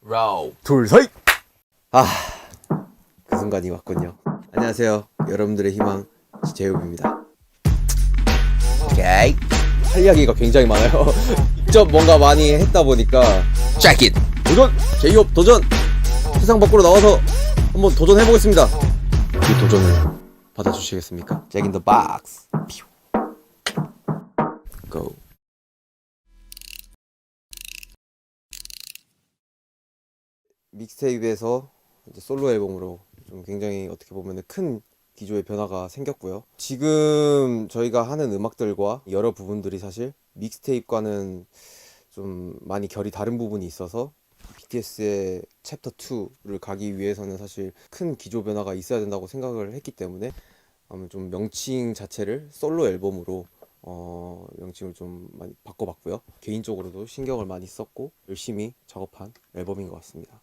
라우. 둘, 셋! 아, 그 순간이 왔군요. 안녕하세요. 여러분들의 희망, 제이홉입니다. 오케이. 할 이야기가 굉장히 많아요. 직접 뭔가 많이 했다 보니까 Check it! 도전! 제이홉 도전! 세상 밖으로 나와서 한번 도전해보겠습니다. 이 도전을 받아주시겠습니까? Jack in the box. Go. 믹스테이프에서 이제 솔로 앨범으로 좀 굉장히 어떻게 보면 큰 기조의 변화가 생겼고요. 지금 저희가 하는 음악들과 여러 부분들이 사실 믹스테이프과는 좀 많이 결이 다른 부분이 있어서 BTS의 챕터 2를 가기 위해서는 사실 큰 기조 변화가 있어야 된다고 생각을 했기 때문에 아마 좀 명칭 자체를 솔로 앨범으로 명칭을 좀 많이 바꿔봤고요. 개인적으로도 신경을 많이 썼고 열심히 작업한 앨범인 것 같습니다.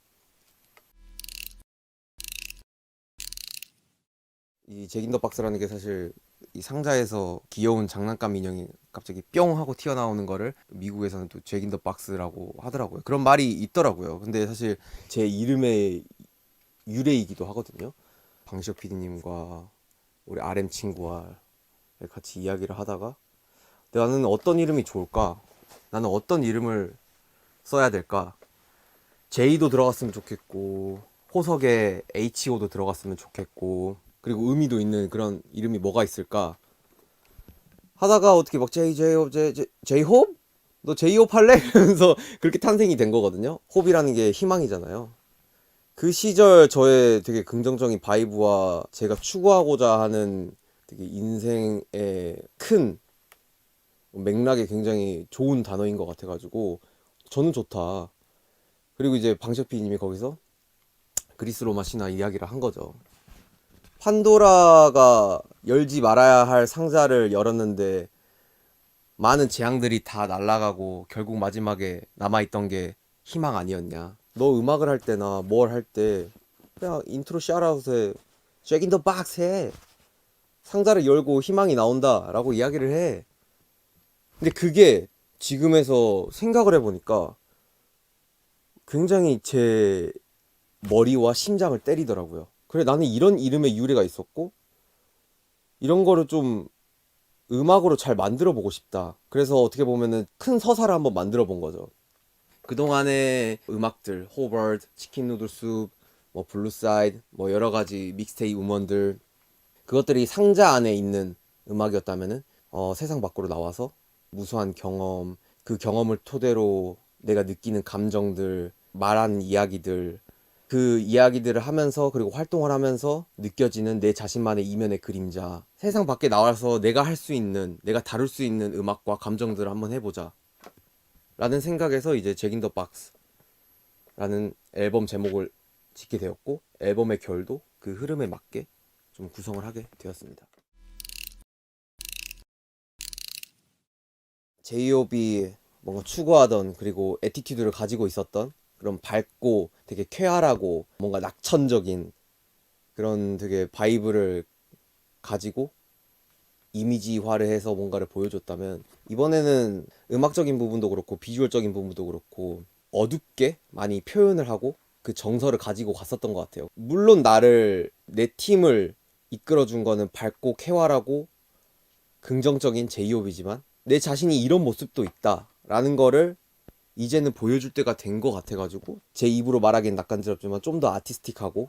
이 잭인더 박스라는 게 사실 이 상자에서 귀여운 장난감 인형이 갑자기 뿅 하고 튀어나오는 거를 미국에서는 또 잭인더 박스라고 하더라고요. 그런 말이 있더라고요. 근데 사실 제 이름의 유래이기도 하거든요. 방시혁 PD님과 우리 RM 친구와 같이 이야기를 하다가 나는 어떤 이름이 좋을까? 나는 어떤 이름을 써야 될까? J도 들어갔으면 좋겠고 호석에 HO도 들어갔으면 좋겠고 그리고 의미도 있는 그런 이름이 뭐가 있을까 하다가 어떻게 막 제이홉? 너 제이홉 할래? 이러면서 그렇게 탄생이 된 거거든요. 홉이라는 게 희망이잖아요. 그 시절 저의 되게 긍정적인 바이브와 제가 추구하고자 하는 되게 인생의 큰 맥락에 굉장히 좋은 단어인 것 같아가지고 저는 좋다. 그리고 이제 방셰피님이 거기서 그리스 로마 신화 이야기를 한 거죠. 판도라가 열지 말아야 할 상자를 열었는데 많은 재앙들이 다 날아가고 결국 마지막에 남아있던 게 희망 아니었냐. 너 음악을 할 때나 뭘 할 때 그냥 인트로 샤라웃에 잭 인 더 박스 해. 상자를 열고 희망이 나온다 라고 이야기를 해. 근데 그게 지금에서 생각을 해보니까 굉장히 제 머리와 심장을 때리더라고요. 그래 나는 이런 이름의 유래가 있었고 이런 거를 좀 음악으로 잘 만들어 보고 싶다. 그래서 어떻게 보면은 큰 서사를 한번 만들어 본 거죠. 그동안의 음악들, 호버드, 치킨 누들 숲, 뭐 블루사이드, 뭐 여러 가지 믹스테이프 음원들 그것들이 상자 안에 있는 음악이었다면은 세상 밖으로 나와서 무수한 경험, 그 경험을 토대로 내가 느끼는 감정들, 말하는 이야기들 그 이야기들을 하면서 그리고 활동을 하면서 느껴지는 내 자신만의 이면의 그림자 세상 밖에 나와서 내가 할 수 있는 내가 다룰 수 있는 음악과 감정들을 한번 해보자 라는 생각에서 이제 잭 인 더 박스라는 앨범 제목을 짓게 되었고 앨범의 결도 그 흐름에 맞게 좀 구성을 하게 되었습니다. 제이홉이 뭔가 추구하던 그리고 애티튜드를 가지고 있었던 그런 밝고 되게 쾌활하고 뭔가 낙천적인 그런 되게 바이브를 가지고 이미지화를 해서 뭔가를 보여줬다면 이번에는 음악적인 부분도 그렇고 비주얼적인 부분도 그렇고 어둡게 많이 표현을 하고 그 정서를 가지고 갔었던 것 같아요. 물론 나를 내 팀을 이끌어준 거는 밝고 쾌활하고 긍정적인 제이홉이지만 내 자신이 이런 모습도 있다 라는 거를 이제는 보여줄 때가 된 것 같아가지고 제 입으로 말하기엔 낯간지럽지만 좀 더 아티스틱하고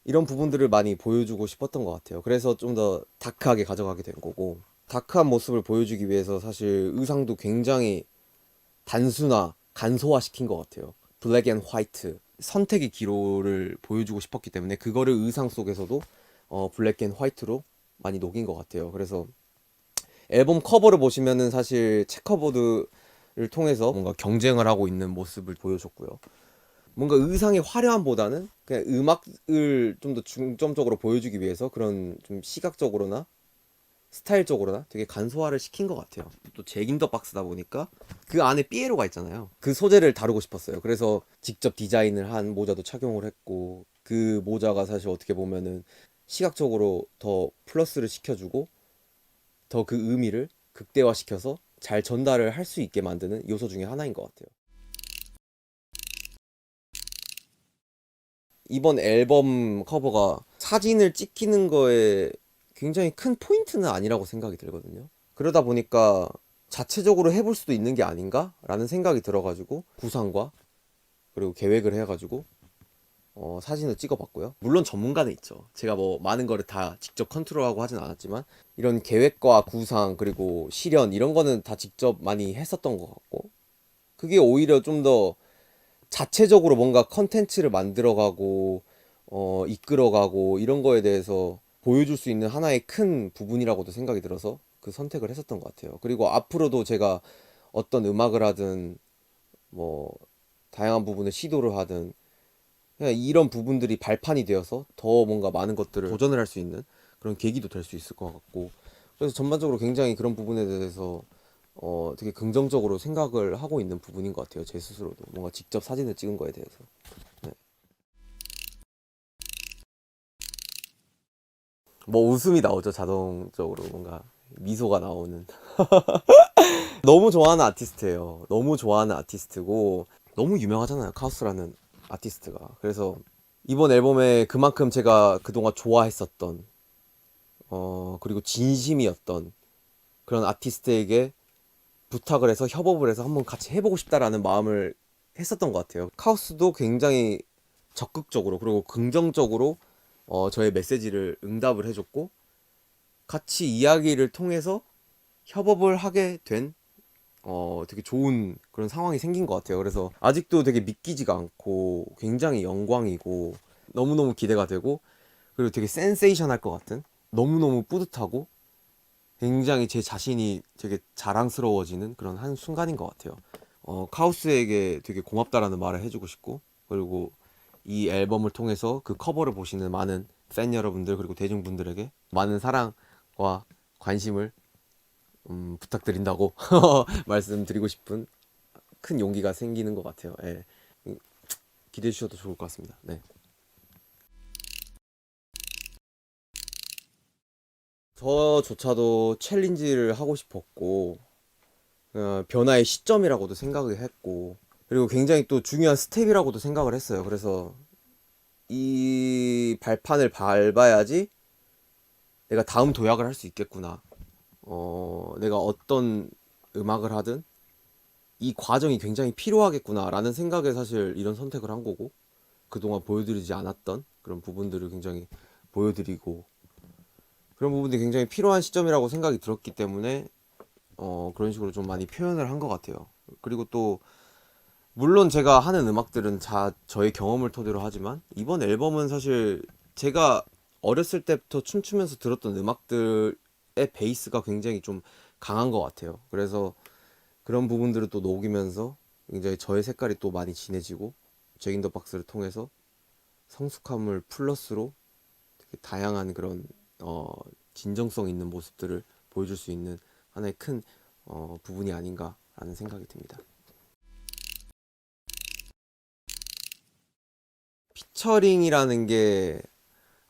이런 부분들을 많이 보여주고 싶었던 것 같아요. 그래서 좀 더 다크하게 가져가게 된 거고 다크한 모습을 보여주기 위해서 사실 의상도 굉장히 단순화, 간소화시킨 것 같아요. 블랙 앤 화이트 선택의 기로를 보여주고 싶었기 때문에 그거를 의상 속에서도 블랙 앤 화이트로 많이 녹인 것 같아요. 그래서 앨범 커버를 보시면은 사실 체커보드를 통해서 뭔가 경쟁을 하고 있는 모습을 보여줬고요. 뭔가 의상의 화려함보다는 그냥 음악을 좀 더 중점적으로 보여주기 위해서 그런 좀 시각적으로나 스타일적으로나 되게 간소화를 시킨 것 같아요. 또 잭인더 박스다 보니까 그 안에 삐에로가 있잖아요. 그 소재를 다루고 싶었어요. 그래서 직접 디자인을 한 모자도 착용을 했고 그 모자가 사실 어떻게 보면은 시각적으로 더 플러스를 시켜주고 더 그 의미를 극대화시켜서 잘 전달을 할 수 있게 만드는 요소 중에 하나인 것 같아요. 이번 앨범 커버가 사진을 찍히는 거에 굉장히 큰 포인트는 아니라고 생각이 들거든요. 그러다 보니까 자체적으로 해볼 수도 있는 게 아닌가? 라는 생각이 들어가지고 구상과 그리고 계획을 해가지고 사진을 찍어봤고요. 물론 전문가는 있죠. 제가 뭐 많은 거를 다 직접 컨트롤하고 하진 않았지만 이런 계획과 구상 그리고 실현 이런 거는 다 직접 많이 했었던 것 같고 그게 오히려 좀 더 자체적으로 뭔가 컨텐츠를 만들어가고 이끌어가고 이런 거에 대해서 보여줄 수 있는 하나의 큰 부분이라고도 생각이 들어서 그 선택을 했었던 것 같아요. 그리고 앞으로도 제가 어떤 음악을 하든 뭐 다양한 부분을 시도를 하든 그냥 이런 부분들이 발판이 되어서 더 뭔가 많은 것들을 도전을 할 수 있는 그런 계기도 될 수 있을 것 같고 그래서 전반적으로 굉장히 그런 부분에 대해서 되게 긍정적으로 생각을 하고 있는 부분인 것 같아요. 제 스스로도 뭔가 직접 사진을 찍은 거에 대해서. 네. 뭐 웃음이 나오죠. 자동적으로 뭔가 미소가 나오는. 너무 좋아하는 아티스트예요. 너무 좋아하는 아티스트고 너무 유명하잖아요. 카우스라는 아티스트가. 그래서 이번 앨범에 그만큼 제가 그동안 좋아했었던 그리고 진심이었던 그런 아티스트에게 부탁을 해서 협업을 해서 한번 같이 해보고 싶다라는 마음을 했었던 것 같아요. 카우스도 굉장히 적극적으로 그리고 긍정적으로 저의 메시지를 응답을 해줬고 같이 이야기를 통해서 협업을 하게 된 되게 좋은 그런 상황이 생긴 것 같아요. 그래서 아직도 되게 믿기지가 않고 굉장히 영광이고 너무너무 기대가 되고 그리고 되게 센세이션할 것 같은 너무너무 뿌듯하고 굉장히 제 자신이 되게 자랑스러워지는 그런 한 순간인 것 같아요. 카우스에게 되게 고맙다라는 말을 해주고 싶고 그리고 이 앨범을 통해서 그 커버를 보시는 많은 팬 여러분들 그리고 대중분들에게 많은 사랑과 관심을 부탁드린다고 말씀드리고 싶은 큰 용기가 생기는 것 같아요. 예. 기대해 주셔도 좋을 것 같습니다. 네. 저조차도 챌린지를 하고 싶었고 변화의 시점이라고도 생각을 했고 그리고 굉장히 또 중요한 스텝이라고도 생각을 했어요. 그래서 이 발판을 밟아야지 내가 다음 도약을 할 수 있겠구나. 내가 어떤 음악을 하든 이 과정이 굉장히 필요하겠구나라는 생각에 사실 이런 선택을 한 거고 그동안 보여드리지 않았던 그런 부분들을 굉장히 보여드리고 그런 부분들이 굉장히 필요한 시점이라고 생각이 들었기 때문에 그런 식으로 좀 많이 표현을 한 것 같아요. 그리고 또 물론 제가 하는 음악들은 저의 경험을 토대로 하지만 이번 앨범은 사실 제가 어렸을 때부터 춤추면서 들었던 음악들의 베이스가 굉장히 좀 강한 것 같아요. 그래서 그런 부분들을 또 녹이면서 굉장히 저의 색깔이 또 많이 진해지고 잭 인 더 박스를 통해서 성숙함을 플러스로 되게 다양한 그런 어, 진정성 있는 모습들을 보여줄 수 있는 하나의 큰 부분이 아닌가라는 생각이 듭니다. 피처링이라는 게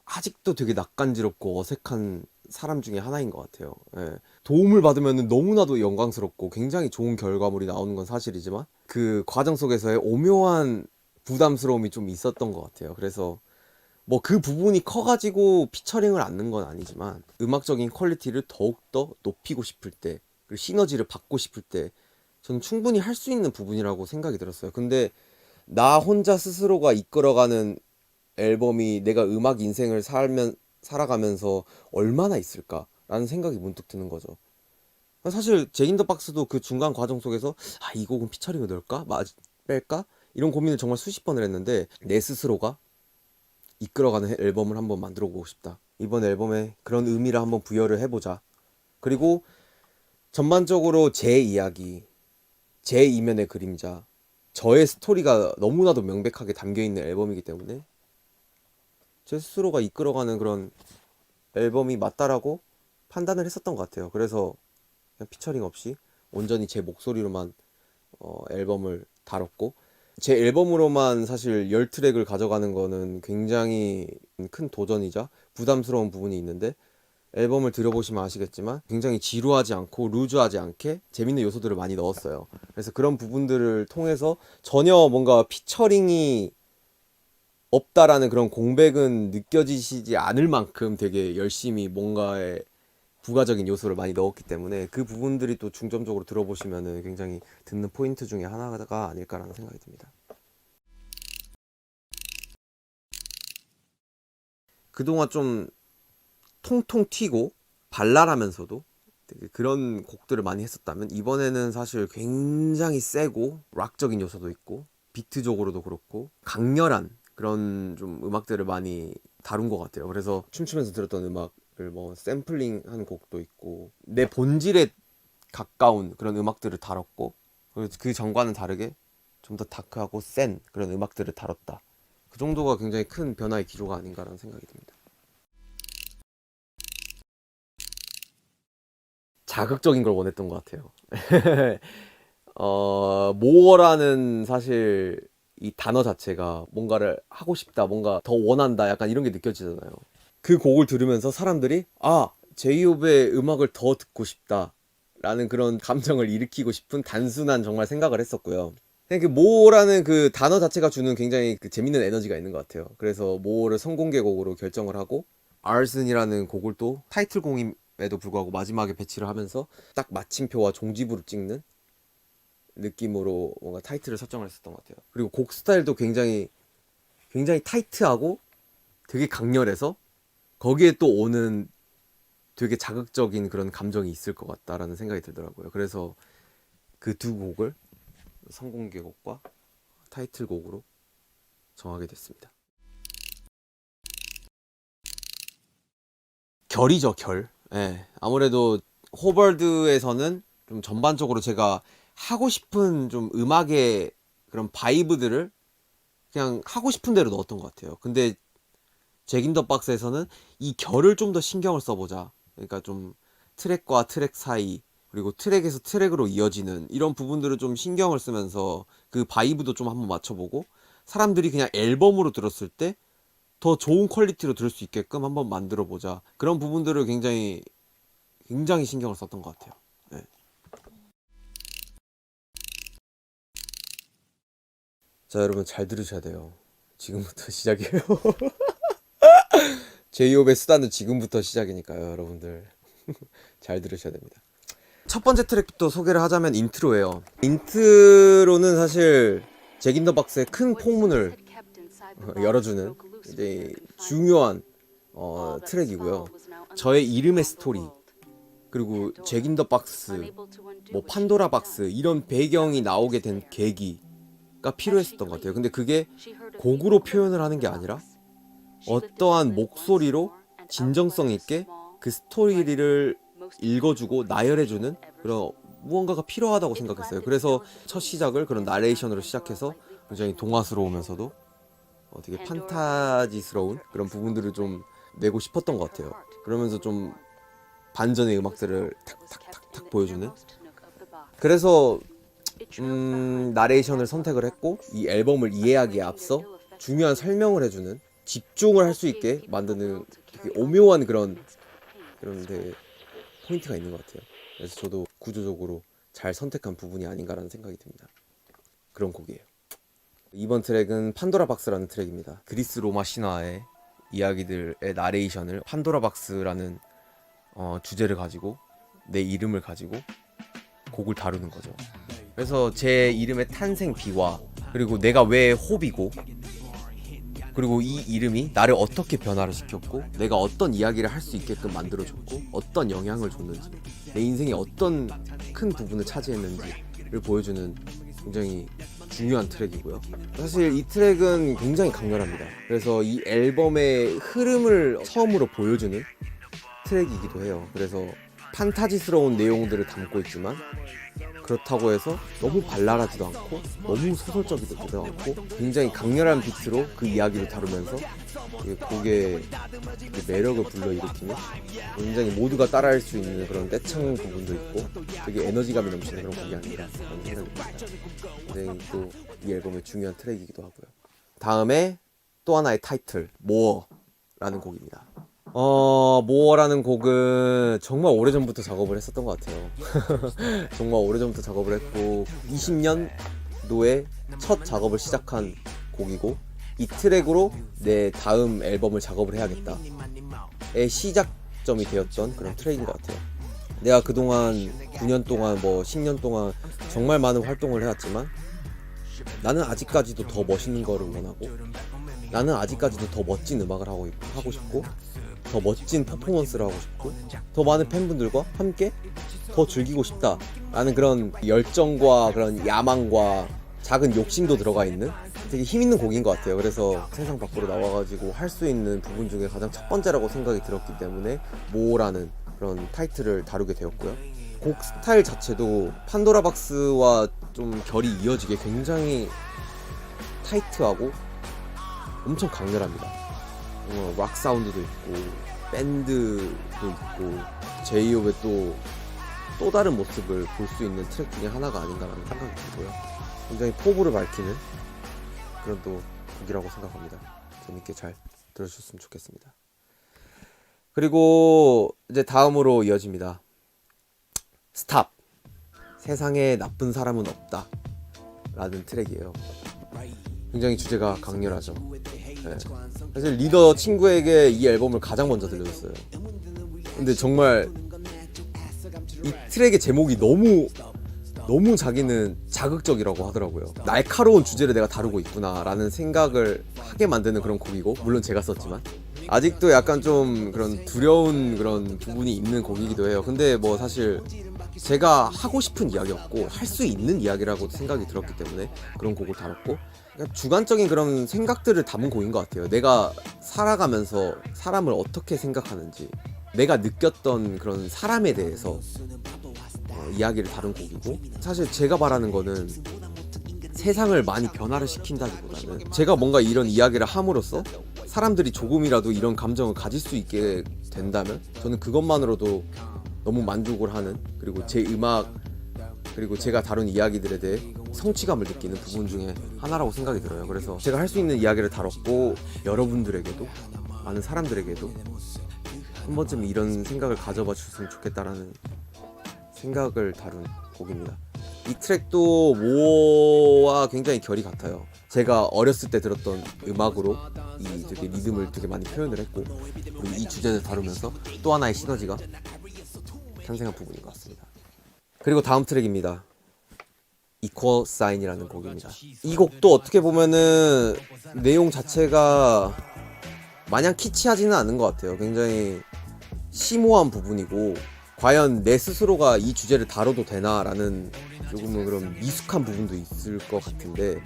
아직도 되게 낯간지럽고 어색한 사람 중에 하나인 것 같아요. 예. 도움을 받으면 너무나도 영광스럽고 굉장히 좋은 결과물이 나오는 건 사실이지만 그 과정 속에서의 오묘한 부담스러움이 좀 있었던 것 같아요. 그래서 뭐 그 부분이 커가지고 피처링을 안 넣은 건 아니지만 음악적인 퀄리티를 더욱더 높이고 싶을 때 그리고 시너지를 받고 싶을 때 저는 충분히 할 수 있는 부분이라고 생각이 들었어요. 근데 나 혼자 스스로가 이끌어가는 앨범이 내가 음악 인생을 살아가면서 얼마나 있을까라는 생각이 문득 드는 거죠. 사실 잭인더 박스도 그 중간 과정 속에서 이 곡은 피처링을 넣을까? 뺄까? 이런 고민을 정말 수십 번을 했는데 내 스스로가 이끌어가는 앨범을 한번 만들어 보고 싶다. 이번 앨범에 그런 의미를 한번 부여를 해보자. 그리고 전반적으로 제 이야기, 제 이면의 그림자, 저의 스토리가 너무나도 명백하게 담겨있는 앨범이기 때문에 제 스스로가 이끌어가는 그런 앨범이 맞다라고 판단을 했었던 것 같아요. 그래서 그냥 피처링 없이 온전히 제 목소리로만 앨범을 다뤘고 제 앨범으로만 사실 10트랙을 가져가는 거는 굉장히 큰 도전이자 부담스러운 부분이 있는데 앨범을 들어보시면 아시겠지만 굉장히 지루하지 않고 루즈하지 않게 재밌는 요소들을 많이 넣었어요. 그래서 그런 부분들을 통해서 전혀 뭔가 피처링이 없다라는 그런 공백은 느껴지시지 않을 만큼 되게 열심히 뭔가에 부가적인 요소를 많이 넣었기 때문에 그 부분들이 또 중점적으로 들어보시면은 굉장히 듣는 포인트 중에 하나가 아닐까라는 생각이 듭니다. 그동안 좀 통통 튀고 발랄하면서도 되게 그런 곡들을 많이 했었다면 이번에는 사실 굉장히 세고 락적인 요소도 있고 비트적으로도 그렇고 강렬한 그런 좀 음악들을 많이 다룬 것 같아요. 그래서 춤추면서 들었던 음악을 뭐 샘플링한 곡도 있고 내 본질에 가까운 그런 음악들을 다뤘고 그 전과는 다르게 좀 더 다크하고 센 그런 음악들을 다뤘다. 그 정도가 굉장히 큰 변화의 기조가 아닌가라는 생각이 듭니다. 자극적인 걸 원했던 것 같아요. 모어라는 사실 이 단어 자체가 뭔가를 하고 싶다, 뭔가 더 원한다, 약간 이런 게 느껴지잖아요. 그 곡을 들으면서 사람들이 제이홉의 음악을 더 듣고 싶다 라는 그런 감정을 일으키고 싶은 단순한 정말 생각을 했었고요. 그냥 그 모어라는 그 단어 자체가 주는 굉장히 그 재밌는 에너지가 있는 것 같아요. 그래서 모어를 선공개곡으로 결정을 하고 아슨이라는 곡을 또 타이틀곡임에도 불구하고 마지막에 배치를 하면서 딱 마침표와 종지부를 찍는 느낌으로 뭔가 타이틀을 설정을 했었던 것 같아요. 그리고 곡 스타일도 굉장히 타이트하고 되게 강렬해서 거기에 또 오는 되게 자극적인 그런 감정이 있을 것 같다라는 생각이 들더라고요. 그래서 그 두 곡을 선공개곡과 타이틀곡으로 정하게 됐습니다. 결이죠, 결. 예. 아무래도 호벌드에서는 좀 전반적으로 제가 하고 싶은 좀 음악의 그런 바이브들을 그냥 하고 싶은 대로 넣었던 것 같아요. 근데 잭 인 더 박스에서는 이 결을 좀 더 신경을 써보자. 그러니까 좀 트랙과 트랙 사이, 그리고 트랙에서 트랙으로 이어지는 이런 부분들을 좀 신경을 쓰면서 그 바이브도 좀 한번 맞춰보고 사람들이 그냥 앨범으로 들었을 때 더 좋은 퀄리티로 들을 수 있게끔 한번 만들어 보자. 그런 부분들을 굉장히 신경을 썼던 것 같아요. 네. 자, 여러분 잘 들으셔야 돼요. 지금부터 시작이에요. 제이홉의 수단은 지금부터 시작이니까요, 여러분들. 잘 들으셔야 됩니다. 첫 번째 트랙부터 소개를 하자면 인트로예요. 인트로는 사실 잭 인 더 박스의 큰 폭문을 열어주는 이제 중요한 트랙이고요. 저의 이름의 스토리, 그리고 잭 인 더 박스, 뭐 판도라 박스 이런 배경이 나오게 된 계기가 필요했었던 것 같아요. 근데 그게 곡으로 표현을 하는 게 아니라 어떠한 목소리로 진정성 있게 그 스토리를 읽어주고 나열해주는 그런 무언가가 필요하다고 생각했어요. 그래서 첫 시작을 그런 나레이션으로 시작해서 굉장히 동화스러우면서도 되게 판타지스러운 그런 부분들을 좀 내고 싶었던 것 같아요. 그러면서 좀 반전의 음악들을 탁탁탁탁 보여주는. 그래서 나레이션을 선택을 했고 이 앨범을 이해하기에 앞서 중요한 설명을 해주는, 집중을 할 수 있게 만드는 되게 오묘한 그런 되게 포인트가 있는 것 같아요. 그래서 저도 구조적으로 잘 선택한 부분이 아닌가라는 생각이 듭니다. 그런 곡이에요. 이번 트랙은 판도라 박스라는 트랙입니다. 그리스 로마 신화의 이야기들의 나레이션을 판도라 박스라는 주제를 가지고 내 이름을 가지고 곡을 다루는 거죠. 그래서 제 이름의 탄생 비화, 그리고 내가 왜 호비고, 그리고 이 이름이 나를 어떻게 변화를 시켰고 내가 어떤 이야기를 할 수 있게끔 만들어줬고 어떤 영향을 줬는지, 내 인생에 어떤 큰 부분을 차지했는지를 보여주는 굉장히 중요한 트랙이고요. 사실 이 트랙은 굉장히 강렬합니다. 그래서 이 앨범의 흐름을 처음으로 보여주는 트랙이기도 해요. 그래서 판타지스러운 내용들을 담고 있지만 그렇다고 해서 너무 발랄하지도 않고 너무 소설적이지도 않고 굉장히 강렬한 비트로 그 이야기를 다루면서 곡의 매력을 불러일으키는, 굉장히 모두가 따라할 수 있는 그런 떼창 부분도 있고 되게 에너지감이 넘치는 그런 곡이 아닌가 하는 생각이 듭니다. 굉장히 또 이 앨범의 중요한 트랙이기도 하고요. 다음에 또 하나의 타이틀, 모어라는 곡입니다. 모어라는 곡은 정말 오래전부터 작업을 했었던 것 같아요. 정말 오래전부터 작업을 했고 20년도에 첫 작업을 시작한 곡이고 이 트랙으로 내 다음 앨범을 작업을 해야겠다의 시작점이 되었던 그런 트랙인 것 같아요. 내가 그동안 9년 동안 10년 동안 정말 많은 활동을 해왔지만 나는 아직까지도 더 멋있는 거를 원하고, 나는 아직까지도 더 멋진 음악을 하고 싶고, 더 멋진 퍼포먼스를 하고 싶고, 더 많은 팬분들과 함께 더 즐기고 싶다라는 그런 열정과 그런 야망과 작은 욕심도 들어가 있는 되게 힘있는 곡인 것 같아요. 그래서 세상 밖으로 나와가지고 할 수 있는 부분 중에 가장 첫 번째라고 생각이 들었기 때문에 모라는 그런 타이틀을 다루게 되었고요. 곡 스타일 자체도 판도라박스와 좀 결이 이어지게 굉장히 타이트하고 엄청 강렬합니다. 락 사운드도 있고 밴드도 있고 제이홉의 또 다른 모습을 볼 수 있는 트랙 중에 하나가 아닌가라는 생각이 들고요. 굉장히 포부를 밝히는 그런 또 곡이라고 생각합니다. 재밌게 잘 들어주셨으면 좋겠습니다. 그리고 이제 다음으로 이어집니다. 스탑. 세상에 나쁜 사람은 없다 라는 트랙이에요. 굉장히 주제가 강렬하죠. 네. 사실 리더 친구에게 이 앨범을 가장 먼저 들려줬어요. 근데 정말 이 트랙의 제목이 너무 자기는 자극적이라고 하더라고요. 날카로운 주제를 내가 다루고 있구나 라는 생각을 하게 만드는 그런 곡이고, 물론 제가 썼지만 아직도 약간 좀 그런 두려운 그런 부분이 있는 곡이기도 해요. 근데 사실 제가 하고 싶은 이야기였고 할 수 있는 이야기라고 생각이 들었기 때문에 그런 곡을 다뤘고, 주관적인 그런 생각들을 담은 곡인 것 같아요. 내가 살아가면서 사람을 어떻게 생각하는지, 내가 느꼈던 그런 사람에 대해서 이야기를 다룬 곡이고, 사실 제가 바라는 거는 세상을 많이 변화를 시킨다기보다는 제가 뭔가 이런 이야기를 함으로써 사람들이 조금이라도 이런 감정을 가질 수 있게 된다면 저는 그것만으로도 너무 만족을 하는, 그리고 제 음악 그리고 제가 다룬 이야기들에 대해 성취감을 느끼는 부분 중에 하나라고 생각이 들어요. 그래서 제가 할 수 있는 이야기를 다뤘고, 여러분들에게도, 많은 사람들에게도 한 번쯤 이런 생각을 가져봐 주셨으면 좋겠다라는 생각을 다룬 곡입니다. 이 트랙도 모와 굉장히 결이 같아요. 제가 어렸을 때 들었던 음악으로 이 되게 리듬을 되게 많이 표현을 했고, 그리고 이 주제를 다루면서 또 하나의 시너지가 탄생한 부분인 것 같습니다. 그리고 다음 트랙입니다. Equal Sign이라는 곡입니다. 이 곡도 어떻게 보면은 내용 자체가 마냥 키치하지는 않은 것 같아요. 굉장히 심오한 부분이고, 과연 내 스스로가 이 주제를 다뤄도 되나라는 조금은 그런 미숙한 부분도 있을 것 같은데,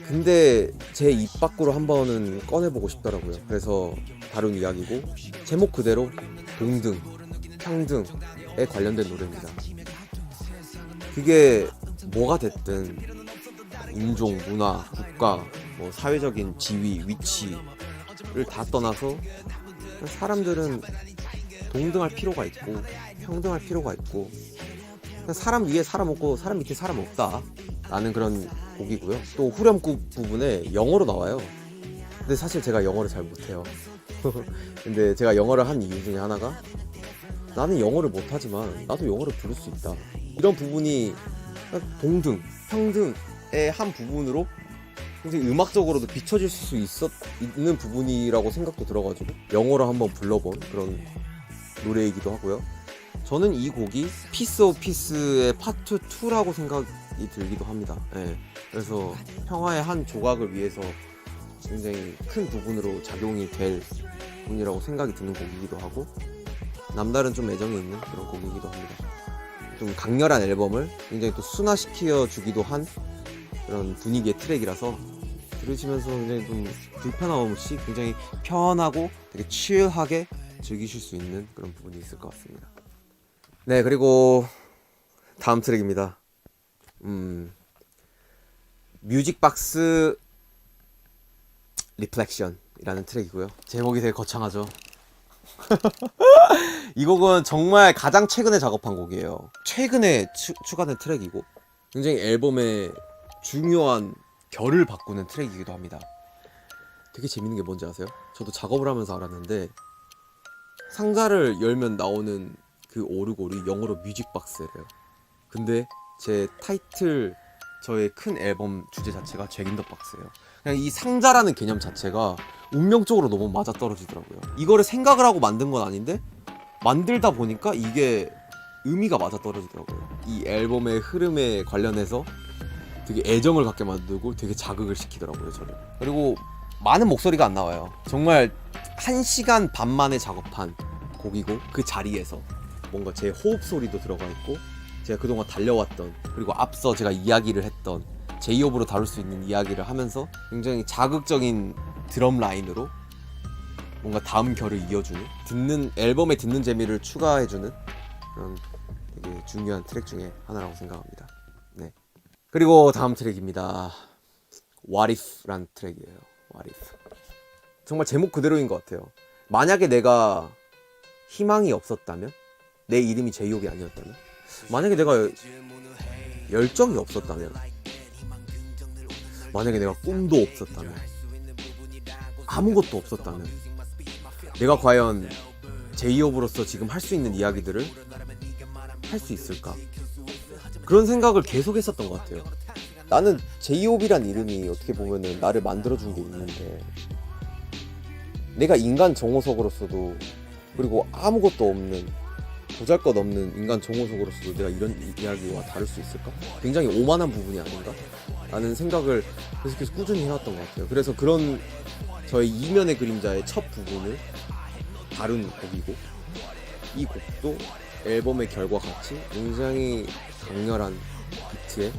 근데 제 입 밖으로 한 번은 꺼내보고 싶더라고요. 그래서 다룬 이야기고, 제목 그대로 동등, 평등에 관련된 노래입니다. 그게 뭐가 됐든 인종, 문화, 국가, 사회적인 지위, 위치를 다 떠나서 사람들은 동등할 필요가 있고 평등할 필요가 있고, 사람 위에 사람 없고 사람 밑에 사람 없다 라는 그런 곡이고요. 또 후렴구 부분에 영어로 나와요. 근데 사실 제가 영어를 잘 못해요. 근데 제가 영어를 한 이유 중에 하나가, 나는 영어를 못하지만 나도 영어를 부를 수 있다, 이런 부분이 동등, 평등의 한 부분으로 굉장히 음악적으로도 비춰질 수 있는 부분이라고 생각도 들어가지고 영어로 한번 불러본 그런 노래이기도 하고요. 저는 이 곡이 피스 오브 피스의 파트 2라고 생각이 들기도 합니다. 네. 그래서 평화의 한 조각을 위해서 굉장히 큰 부분으로 작용이 될 부분이라고 생각이 드는 곡이기도 하고, 남다른 좀 애정이 있는 그런 곡이기도 합니다. 좀 강렬한 앨범을 굉장히 또 순화시켜 주기도 한 그런 분위기의 트랙이라서 들으시면서 굉장히 좀 불편함 없이 굉장히 편하고 되게 칠하게 즐기실 수 있는 그런 부분이 있을 것 같습니다. 네, 그리고 다음 트랙입니다. 뮤직박스 리플렉션이라는 트랙이고요. 제목이 되게 거창하죠. 이 곡은 정말 가장 최근에 작업한 곡이에요. 최근에 추가된 트랙이고, 굉장히 앨범의 중요한 결을 바꾸는 트랙이기도 합니다. 되게 재밌는 게 뭔지 아세요? 저도 작업을 하면서 알았는데, 상자를 열면 나오는 그 오르골이 영어로 뮤직박스래요. 근데 제 타이틀, 저의 큰 앨범 주제 자체가 잭 인 더 박스예요. 그냥 이 상자라는 개념 자체가 운명적으로 너무 맞아떨어지더라고요. 이거를 생각을 하고 만든 건 아닌데 만들다 보니까 이게 의미가 맞아떨어지더라고요. 이 앨범의 흐름에 관련해서 되게 애정을 갖게 만들고 되게 자극을 시키더라고요, 저를. 그리고 많은 목소리가 안 나와요. 정말 1시간 반 만에 작업한 곡이고, 그 자리에서 뭔가 제 호흡 소리도 들어가 있고, 제가 그동안 달려왔던, 그리고 앞서 제가 이야기를 했던 제이홉으로 다룰 수 있는 이야기를 하면서 굉장히 자극적인 드럼 라인으로 뭔가 다음 결을 이어주는, 앨범에 듣는 재미를 추가해주는 그런 되게 중요한 트랙 중에 하나라고 생각합니다. 네. 그리고 다음 트랙입니다. What If라는 트랙이에요. What If. 정말 제목 그대로인 것 같아요. 만약에 내가 희망이 없었다면, 내 이름이 제이홉이 아니었다면, 만약에 내가 열정이 없었다면, 만약에 내가 꿈도 없었다면, 아무것도 없었다면, 내가 과연 제이홉으로서 지금 할 수 있는 이야기들을 할 수 있을까? 그런 생각을 계속 했었던 것 같아요. 나는 제이홉이란 이름이 어떻게 보면은 나를 만들어준 게 있는데, 내가 인간 정호석으로서도, 그리고 아무것도 없는, 보잘것없는 인간 정호석으로서도 내가 이런 이야기와 다룰 수 있을까? 굉장히 오만한 부분이 아닌가? 라는 생각을 계속해서 꾸준히 해왔던 것 같아요. 그래서 그런 저의 이면의 그림자의 첫 부분을 다룬 곡이고, 이 곡도 앨범의 결과 같이 굉장히 강렬한 비트의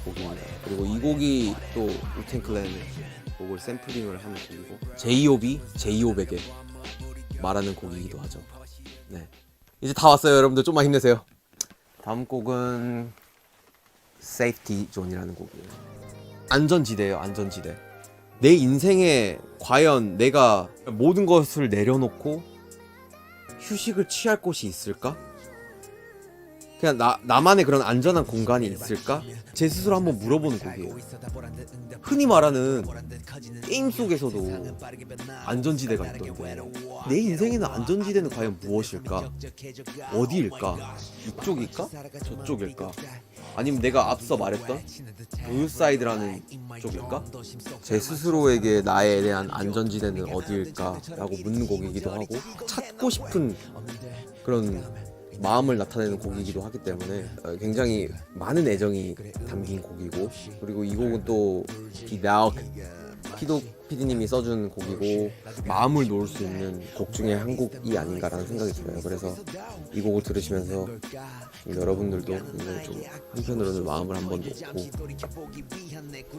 곡입니다. 그리고 이 곡이 또 우텐 클랜의 곡을 샘플링을 한 곡이고, 제이홉이 제이홉에게 말하는 곡이기도 하죠. 네. 이제 다 왔어요. 여러분들 좀만 힘내세요. 다음 곡은 Safety Zone이라는 곡이에요. 안전지대예요. 안전지대. 내 인생에 과연 내가 모든 것을 내려놓고 휴식을 취할 곳이 있을까? 그냥 나만의 그런 안전한 공간이 있을까? 제 스스로 한번 물어보는 곡이에요. 흔히 말하는 게임 속에서도 안전지대가 있던데, 내 인생에는 안전지대는 과연 무엇일까? 어디일까? 이쪽일까? 저쪽일까? 아니면 내가 앞서 말했던 블루사이드라는 쪽일까? 제 스스로에게 나에 대한 안전지대는 어디일까? 라고 묻는 곡이기도 하고, 찾고 싶은 그런 마음을 나타내는 곡이기도 하기 때문에 굉장히 많은 애정이 담긴 곡이고, 그리고 이 곡은 또 피도 PD님이 써준 곡이고, 마음을 놓을 수 있는 곡 중에 한 곡이 아닌가라는 생각이 들어요. 그래서 이 곡을 들으시면서 여러분들도 굉장히 좀 한편으로는 마음을 한번 놓고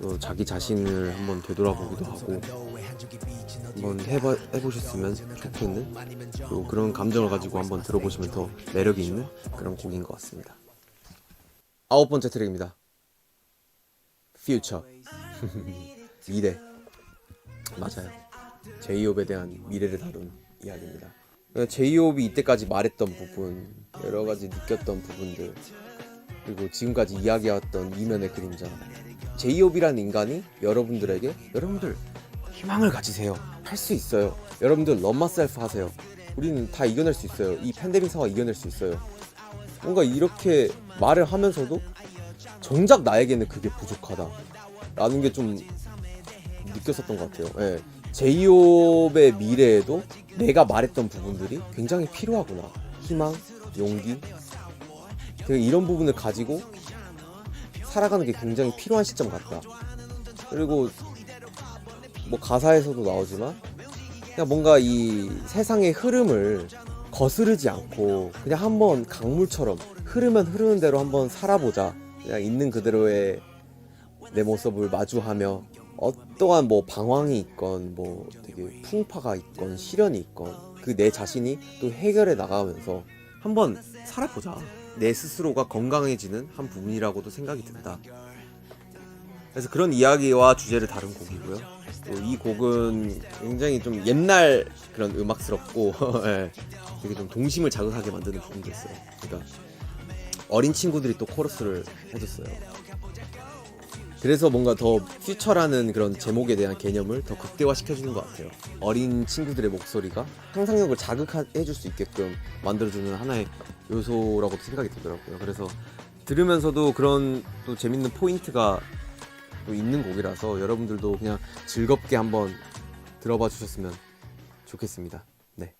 또 자기 자신을 한번 되돌아보기도 하고 한번 해보셨으면 좋겠는, 그리고 그런 감정을 가지고 한번 들어보시면 더 매력이 있는 그런 곡인 것 같습니다. 9번째 트랙입니다. Future. 미래. 맞아요. 제이홉에 대한 미래를 다룬 이야기입니다. 제이홉이 이때까지 말했던 부분, 여러 가지 느꼈던 부분들, 그리고 지금까지 이야기해왔던 이면의 그림자. 제이홉이라는 인간이 여러분들에게, 여러분들 희망을 가지세요. 할 수 있어요. 여러분들 love myself 하세요. 우리는 다 이겨낼 수 있어요. 이 팬데믹 상황 이겨낼 수 있어요. 뭔가 이렇게 말을 하면서도 정작 나에게는 그게 부족하다 라는 게 좀 느꼈었던 것 같아요. 예. 제이홉의 미래에도 내가 말했던 부분들이 굉장히 필요하구나. 희망, 용기, 되게 이런 부분을 가지고 살아가는 게 굉장히 필요한 시점 같다. 그리고 뭐 가사에서도 나오지만 그냥 뭔가 이 세상의 흐름을 거스르지 않고 그냥 한번 강물처럼 흐르면 흐르는 대로 한번 살아보자. 그냥 있는 그대로의 내 모습을 마주하며 어떠한 뭐 방황이 있건 뭐 되게 풍파가 있건 시련이 있건 그 내 자신이 또 해결해 나가면서 한번 살아보자. 내 스스로가 건강해지는 한 부분이라고도 생각이 든다. 그래서 그런 이야기와 주제를 다룬 곡이고요. 또 이 곡은 굉장히 좀 옛날 그런 음악스럽고 예, 되게 좀 동심을 자극하게 만드는 부분도 있어요. 그러니까 어린 친구들이 또 코러스를 해줬어요. 그래서 뭔가 더 퓨처라는 그런 제목에 대한 개념을 더 극대화시켜주는 것 같아요. 어린 친구들의 목소리가 상상력을 자극해줄 수 있게끔 만들어주는 하나의 요소라고도 생각이 들더라고요. 그래서 들으면서도 그런 또 재밌는 포인트가 또 있는 곡이라서 여러분들도 그냥 즐겁게 한번 들어봐 주셨으면 좋겠습니다. 네.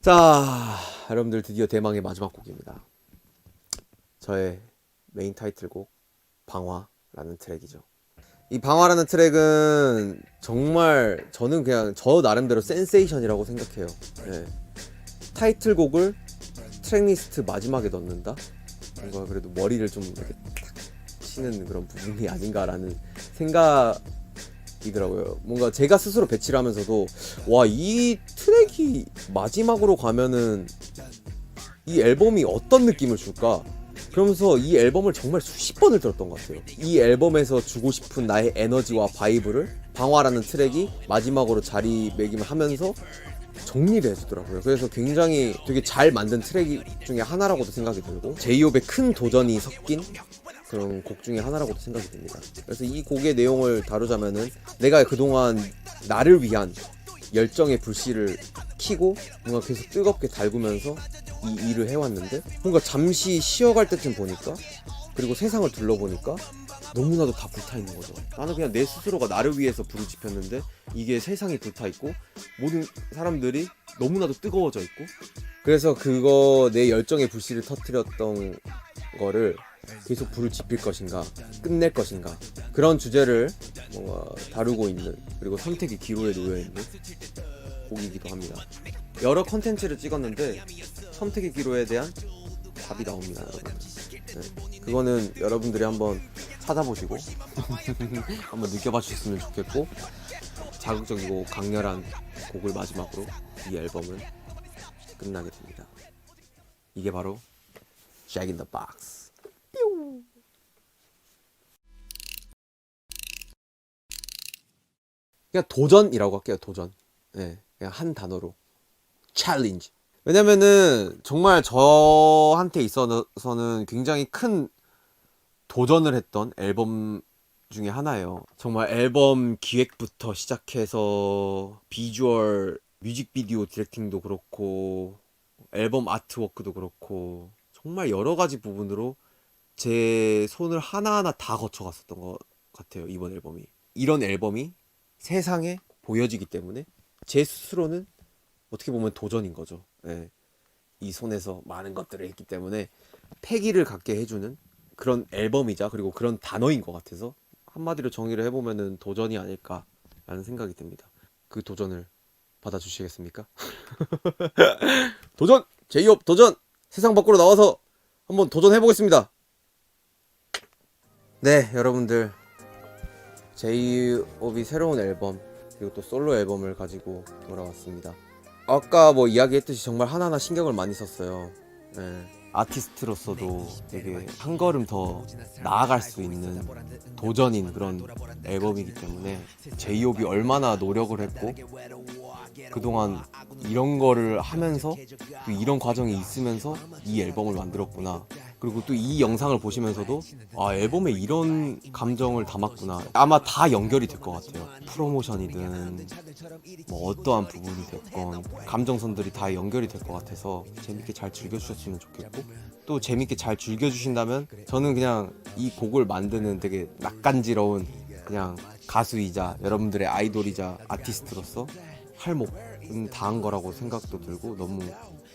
자, 여러분들 드디어 대망의 마지막 곡입니다. 저의 메인 타이틀곡 방화라는 트랙이죠. 이 방화라는 트랙은 정말 저는 그냥 저 나름대로 센세이션이라고 생각해요. 네. 타이틀곡을 트랙리스트 마지막에 넣는다? 뭔가 그래도 머리를 좀 이렇게 탁 치는 그런 부분이 아닌가라는 생각이더라고요. 뭔가 제가 스스로 배치를 하면서도 와, 이 트랙이 마지막으로 가면은 이 앨범이 어떤 느낌을 줄까? 그러면서 이 앨범을 정말 수십 번을 들었던 것 같아요. 이 앨범에서 주고 싶은 나의 에너지와 바이브를 방화라는 트랙이 마지막으로 자리매김을 하면서 정리를 해주더라고요. 그래서 굉장히 되게 잘 만든 트랙 중에 하나라고도 생각이 들고 제이홉의 큰 도전이 섞인 그런 곡 중에 하나라고도 생각이 듭니다. 그래서 이 곡의 내용을 다루자면은 내가 그동안 나를 위한 열정의 불씨를 켜고 뭔가 계속 뜨겁게 달구면서 이 일을 해왔는데 뭔가 잠시 쉬어갈 때쯤 보니까 그리고 세상을 둘러보니까 너무나도 다 불타있는 거죠. 나는 그냥 내 스스로가 나를 위해서 불을 지폈는데 이게 세상이 불타있고 모든 사람들이 너무나도 뜨거워져 있고 그래서 그거 내 열정의 불씨를 터뜨렸던 거를 계속 불을 지필 것인가 끝낼 것인가 그런 주제를 뭔가 다루고 있는 그리고 선택의 기로에 놓여있는 곡이기도 합니다. 여러 컨텐츠를 찍었는데 선택의 기로에 대한 답이 나옵니다, 여러분. 네, 그거는 여러분들이 한번 찾아보시고 한번 느껴봐 주셨으면 좋겠고 자극적이고 강렬한 곡을 마지막으로 이 앨범은 끝나게 됩니다. 이게 바로 Jack in the Box. 그냥 도전이라고 할게요. 도전. 네, 그냥 한 단어로 챌린지. 왜냐면은 정말 저한테 있어서는 굉장히 큰 도전을 했던 앨범 중에 하나예요. 정말 앨범 기획부터 시작해서 비주얼, 뮤직비디오 디렉팅도 그렇고 앨범 아트워크도 그렇고 정말 여러 가지 부분으로 제 손을 하나하나 다 거쳐갔었던 것 같아요. 이번 앨범이. 이런 앨범이 세상에 보여지기 때문에 제 스스로는 어떻게 보면 도전인 거죠. 예. 이 손에서 많은 것들을 했기 때문에 패기를 갖게 해주는 그런 앨범이자 그리고 그런 단어인 것 같아서 한마디로 정의를 해보면은 도전이 아닐까라는 생각이 듭니다. 그 도전을 받아주시겠습니까? 도전! 제이홉 도전! 세상 밖으로 나와서 한번 도전해보겠습니다. 네, 여러분들 제이홉이 새로운 앨범 그리고 또 솔로 앨범을 가지고 돌아왔습니다. 아까 뭐 이야기했듯이 정말 하나하나 신경을 많이 썼어요. 네. 아티스트로서도 되게 한 걸음 더 나아갈 수 있는 도전인 그런 앨범이기 때문에 제이홉이 얼마나 노력을 했고 그동안 이런 거를 하면서 또 이런 과정이 있으면서 이 앨범을 만들었구나. 그리고 또 이 영상을 보시면서도 아, 앨범에 이런 감정을 담았구나. 아마 다 연결이 될 것 같아요. 프로모션이든 뭐 어떠한 부분이 됐건 감정선들이 다 연결이 될 것 같아서 재밌게 잘 즐겨주셨으면 좋겠고 또 재밌게 잘 즐겨주신다면 저는 그냥 이 곡을 만드는 되게 낯간지러운 그냥 가수이자 여러분들의 아이돌이자 아티스트로서 할 목은 다한 거라고 생각도 들고 너무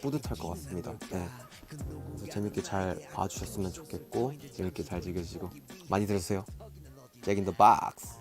뿌듯할 것 같습니다. 네. 그래서 재밌게 잘 봐주셨으면 좋겠고 재밌게 잘 즐겨주시고 많이 들으세요. Jack in the Box.